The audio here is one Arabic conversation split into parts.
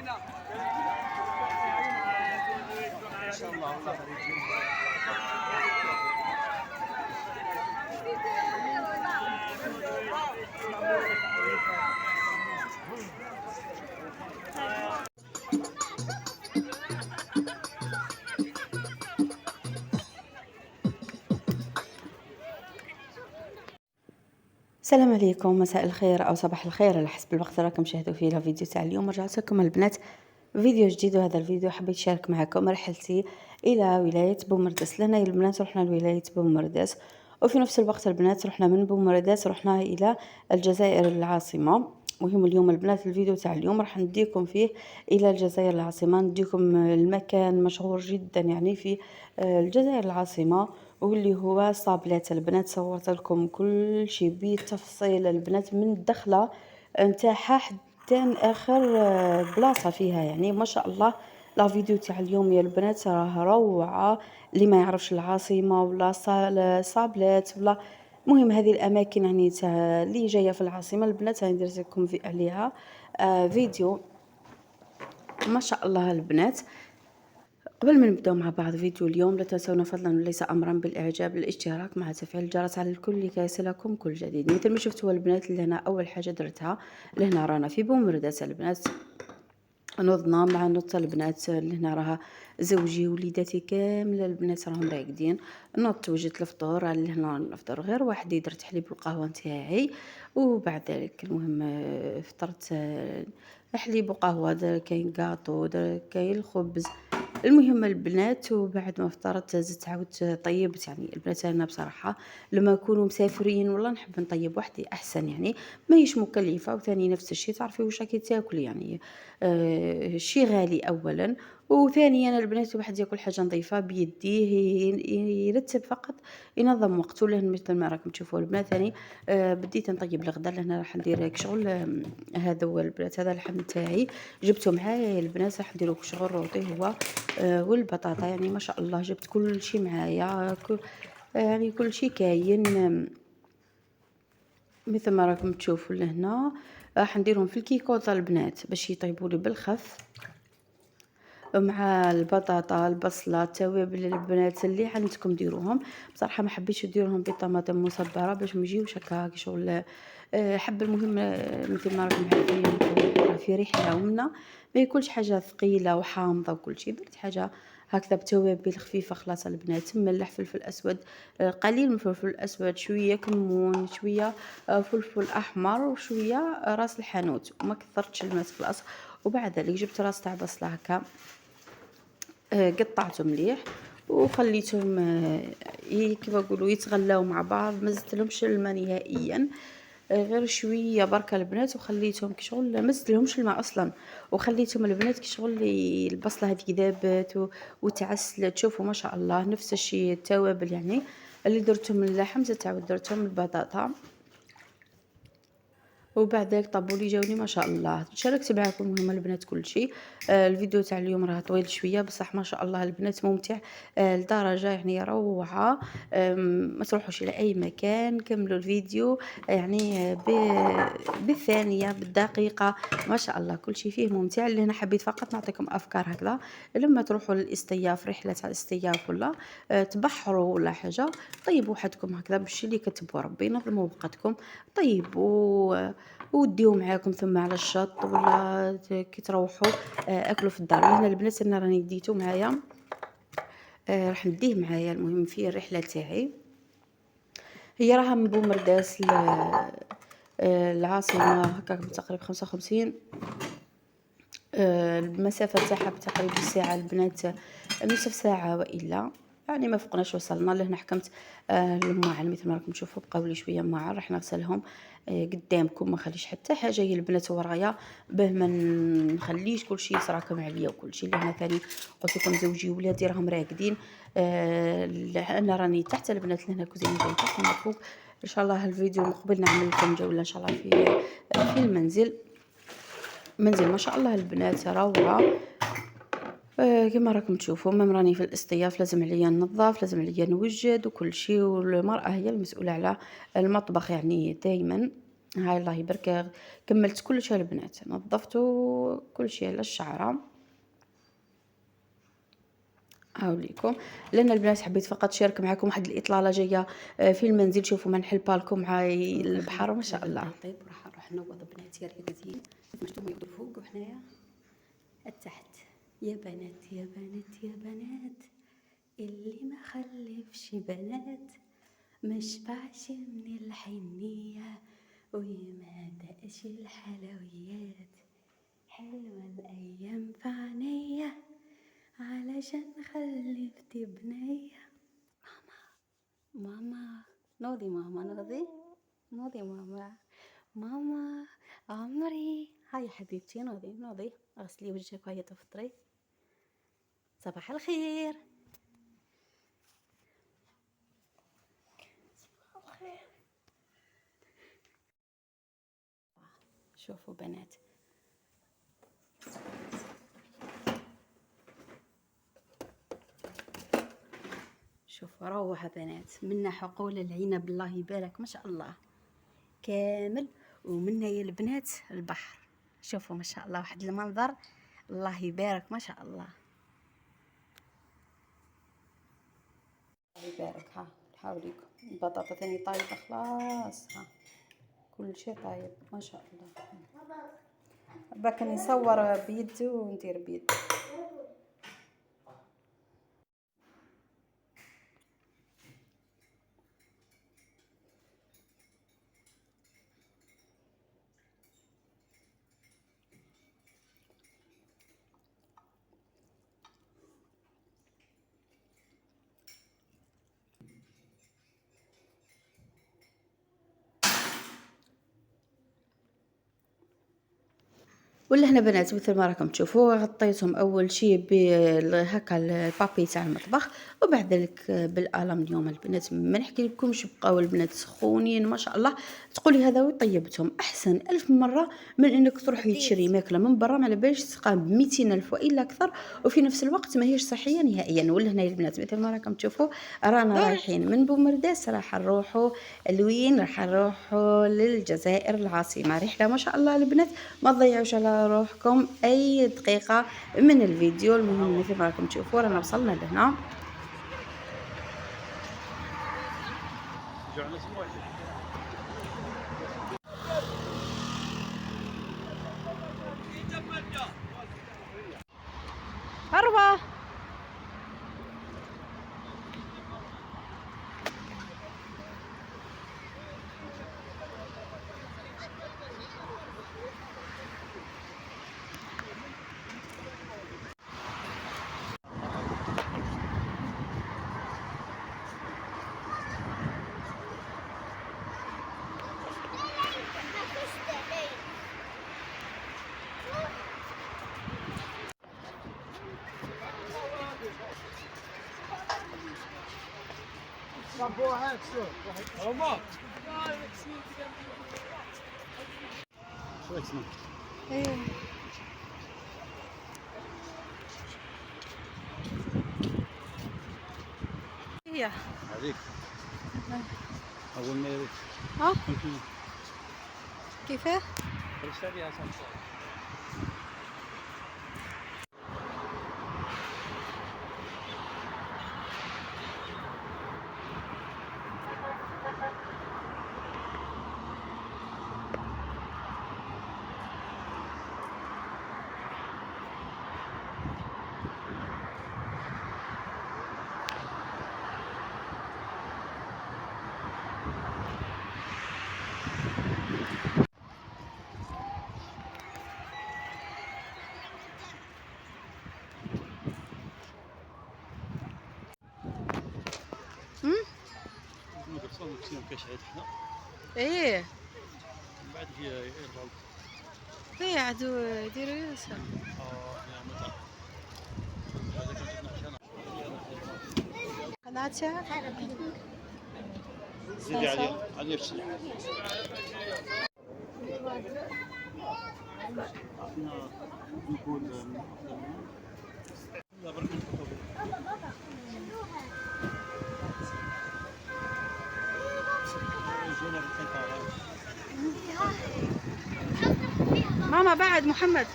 ما شاء الله والله. السلام عليكم، مساء الخير او صباح الخير على حسب الوقت اللي راكم تشاهدوا فيه الفيديو تاع اليوم. رجعت لكم البنات فيديو جديد، وهذا الفيديو حبيت نشارك معكم رحلتي الى ولايه بومرداس. لنا البنات رحنا لولايه بومرداس، وفي نفس الوقت البنات رحنا من بومرداس رحنا الى الجزائر العاصمه. مهم اليوم البنات الفيديو تاع اليوم راح نديكم فيه الى الجزائر العاصمه، نديكم المكان مشهور جدا يعني في الجزائر العاصمه، واللي هو صابلات. البنات صورت لكم كل شيء بالتفصيل البنات، من الدخله نتاعها حتى اخر بلاصه فيها، يعني ما شاء الله. لا فيديو تاع اليوم يا البنات راه روعه. اللي ما يعرفش العاصمه ولا صابلات ولا مهم هذه الاماكن يعني تاع اللي جايه في العاصمه، البنات راني درت لكم في عليها فيديو ما شاء الله البنات. قبل ما نبداو مع بعض فيديو اليوم، لا تنسونا فضلا وليس امرا بالاعجاب، الاشتراك مع تفعيل الجرس على الكل لكي يصلكم كل جديد. مثل ما شفتوا البنات اللي هنا اول حاجه درتها، لهنا رانا في بومرداس البنات، نوضنا مع نوض البنات لهنا راها زوجي وليداتي كامله البنات راهم راقدين. نوضت وجدت الفطور لهنا نفطر غير وحدي، درت حليب القهوه نتاعي، وبعد ذلك المهم فطرت حليب وقهوه، كاين كاطو، كاين الخبز. المهم البنات وبعد ما فطرت زدت عاودت طيبت. يعني البنات انا بصراحه لما نكونوا مسافرين والله نحب نطيب وحدي احسن، يعني ماهيش مكلفه، وثاني نفس الشيء تعرفي واش راكي تاكل يعني شي غالي اولا، وثانيا البنات الواحد ياكل حاجه نظيفه بيديه، يرتب فقط ينظم وقته. له مثل ما راكم تشوفوا البنات ثاني بديت نطيب الغداء. لهنا راح ندير شغل هذا هو البنات، هذا اللحم تاعي جبته معايا البنات، راح نديرو شغل روطي هو والبطاطا. يعني ما شاء الله جبت كل شيء معايا، يعني كل شيء كاين مثل ما راكم تشوفوا. لهنا راح نديرهم في الكيكوطه البنات باش يطيبوا لي بالخف مع البطاطا البصله التوابل البنات اللي عندكم ديروهم. بصراحه ما حبيتش نديرهم بطماطم مصبره باش ما يجيوش هكا شغل حب. المهم مثل ما راكم عارفين في ريحه ومنه ما ياكلش حاجه ثقيله وحامضه وكل شيء. درت حاجه هكذا بتوابل خفيفه خلاص البنات، ملح فلفل اسود قليل من الفلفل الاسود، شويه كمون، شويه فلفل احمر، وشويه راس الحانوت، وما كثرتش البنات خلاص. وبعد ذلك جبت راس تاع بصله هكا قطعته مليح وخليتهم كيما نقولوا يتغلاو مع بعض، ما زدتلهمش الماء نهائيا، غير شويه بركه البنات، وخليتهم كشغل ما زدتلهمش الماء اصلا، وخليتهم البنات كشغل البصله هذيك ذابت وتعسلت. شوفوا ما شاء الله نفس الشيء التوابل يعني اللي درتهم من اللحم زدت عاود درتهم من البطاطا، وبعد ذلك طابوا لي جاوني ما شاء الله. شاركت معكم مهمه البنات كل شيء. الفيديو تاع اليوم راه طويل شويه بصح ما شاء الله البنات ممتع لدرجه يعني روعه. ما تروحوش الى اي مكان، كملوا الفيديو يعني بالثانيه بالدقيقه ما شاء الله كل شيء فيه ممتع. اللي انا حبيت فقط نعطيكم افكار هكذا لما تروحوا للاستياف، رحله تاع الاستياف ولا تبحروا ولا حاجه، طيبوا وحدكم هكذا باش اللي كتبوا ربي نظموا وقتكم، طيبوا وديو معاكم ثم على الشط ولا كي تروحوا اكلوا في الدار. هنا البنات انا راني ديتو معايا راح نديه معايا المهم في الرحله تاعي. هي راها من بومرداس العاصمه هكا تقريبا 55 المسافه تاعها تقريبا ساعه البنات، نصف ساعه والا يعني ما فوقناش. وصلنا لهنا حكمت الماعن مثل ما راكم تشوفوا بقاو لي شويه ماعن راح نغسلهم قدامكم، ما خليش حتى حاجه هي البنات ورايا باه ما نخليش كل شيء يتراكم عليا وكل شيء. لهنا ثاني قلت لكم زوجي وولادي راهم راقدين، انا راني تحت البنات لهنا كوزينه جاي تحت هنا فوق. ان شاء الله الفيديو المقبل نعمل لكم جوله ان شاء الله في المنزل. منزل ما شاء الله البنات روعه. كما راكم تشوفوا مام راني في الاصطياف لازم عليا ننظف، لازم عليا نوجد وكل شيء، والمرأة هي المسؤولة على المطبخ يعني دائما. هاي الله يبارك. كملت كلشي البنات، نظفت كلشي على الشعره. هاوليكم. لان البنات حبيت فقط نشارك معكم واحد الاطلاله جايه في المنزل. شوفوا ما نحل بالكم هاي البحر ما شاء الله. طيب راح نروح نوض بناتي رياضيين مشتوم يوضوا فوق وحنايا التحت. يا بنات يا بنات يا بنات، اللي ما خلفش بنات ما شبعش من الحنيه وما دقش الحلويات. حلوه الايام في عينيا علشان خلفت بنيه. ماما نوضي، ماما نوضي ماما. ماما عمري، هاي يا حبيبتي نوضي اغسلي وجهك وهي تفطري. صباح الخير. شوفوا بنات، شوفوا روعة بنات. منا حقول العنب الله يبارك ما شاء الله كامل، ومنا يا البنات البحر. شوفوا ما شاء الله واحد المنظر الله يبارك ما شاء الله. الله يبارك. ها حاوليكم البطاطا ثاني طايبة خلاص. ها كل شيء طايب ما شاء الله. باك نصور بيدي وندير بيدي. ولا هنا بنات مثل ما راكم تشوفوا غطيتهم اول شيء هكا البابي تاع المطبخ، وبعد ذلك بالالمنيوم. البنات ما نحكي لكمش بقاو البنات سخونين ما شاء الله. تقولي هذا وطيبتهم احسن الف مره من انك تروحي تشري ماكله من برا ما على بالش تقام ب 200 الف والا اكثر، وفي نفس الوقت ما هيش صحيه نهائيا. ولا هنا البنات مثل ما راكم تشوفوا رانا رايحين من بومرداس راح نروحوا لوين؟ راح نروحوا للجزائر العاصمه. رحله ما شاء الله البنات ما تضيعوش على روحكم اي دقيقه من الفيديو. المهم مثل ما راكم تشوفوا رانا وصلنا لهنا. أروى هي عليك أول ما يريد ها كيفاه فرشت عليها صح. نقصون نفسيهم كشعيد حنا. ايه من بعد هي الغلط. ايه عدو يديروا ياسر. يا متى. هذا كنت عشان قناتها زيدي عليه الشيء. نقول لا برك الجونة بالقطار. ماما بعد محمد.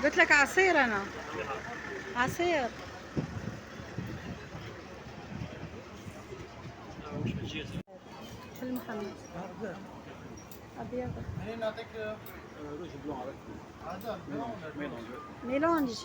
قلت لك عصير انا. عصير. حل محمد. ابيض. نعطيك روج بلون هذا ميلونج.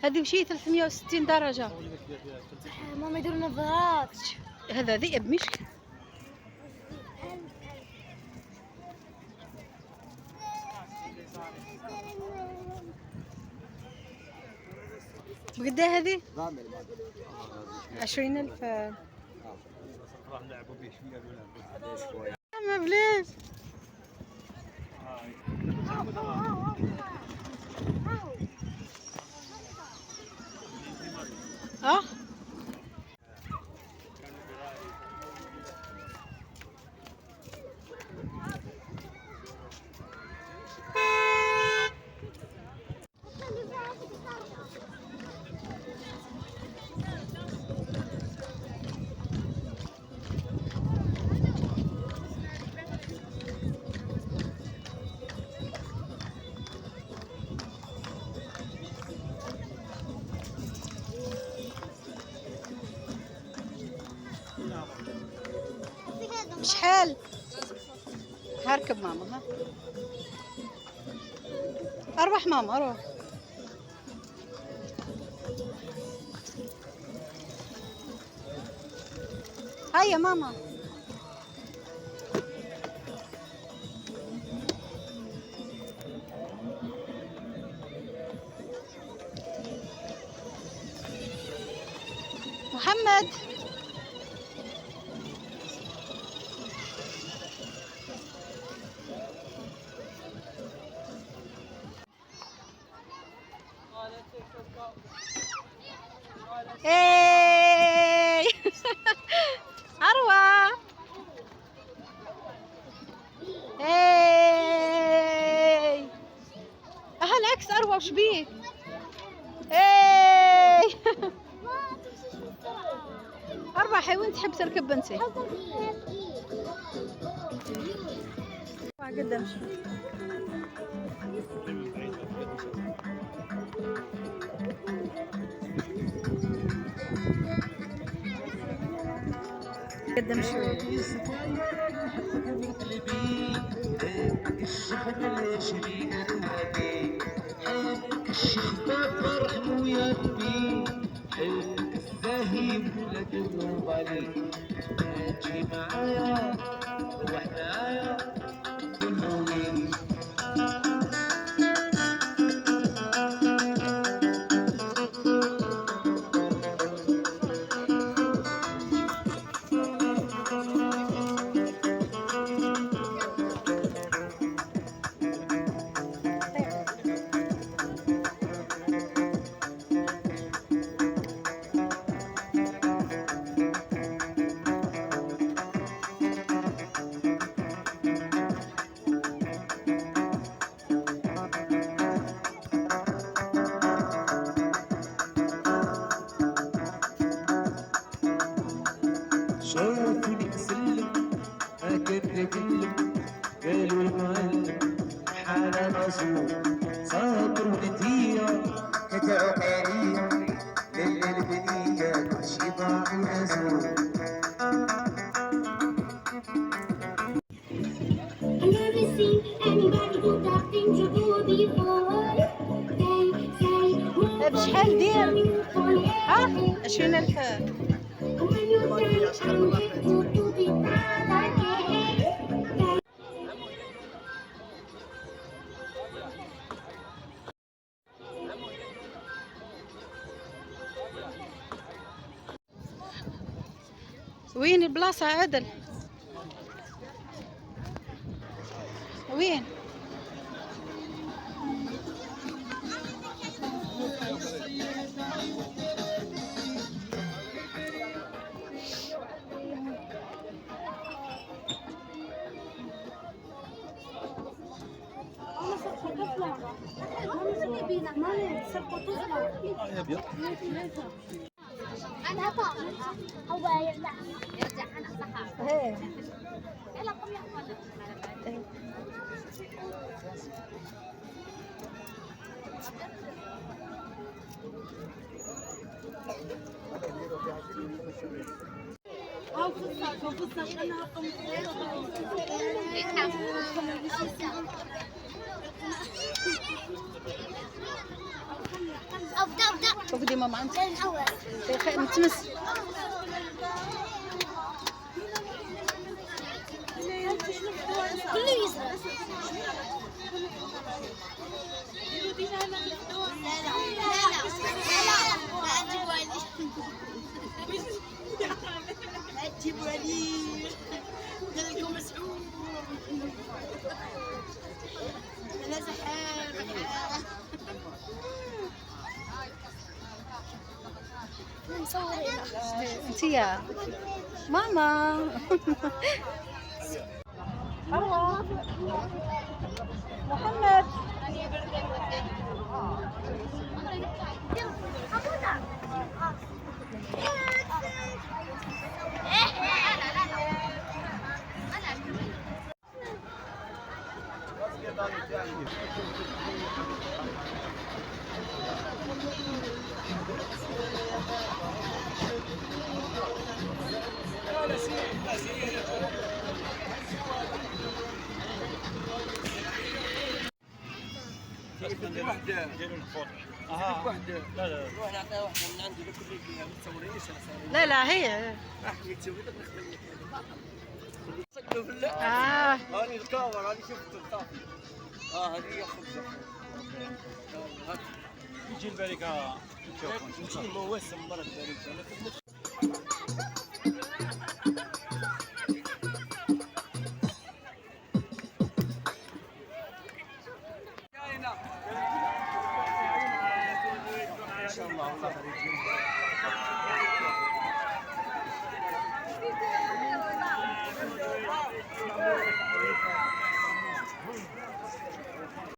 هذه وشي 360 درجة. ماما يديروا نظارات. هذا ذئب مش. بقد هذه؟ 20,000. راح نلعبوا به شويه ما بلاش. اه شحال؟ هركب ماما. ها اروح ماما اروح. هيا ماما. محمد. ايه اروى. ايه العكس اروى وش بيك؟ ايه اربحي وين تحب تركب بنتي؟ قدام شوي. قدم شوي. شافوني اسلم اكذب لهم قالوا المعلم حاله مصروف صابر ونديه كتعو قريب للبنيه كل شي ضاع وازول. بشحال دير؟ ها 20,000. وين البلاصة عادل؟ وين؟ أنا طالع هو يرجع أنا صح يلا قم يا أخوان ابدا شوفي ديما مع انت الاول نتمس. كله يزرع لا تجيبوا لي قالكم مسعود انا سحار مصورين انت يا ماما. محمد لا لا هي هاني الكاميرا هاني شفت الطافي. هذه هي خبزه. يجي البركه نشوف نجي موسم مره البركه. ان شاء الله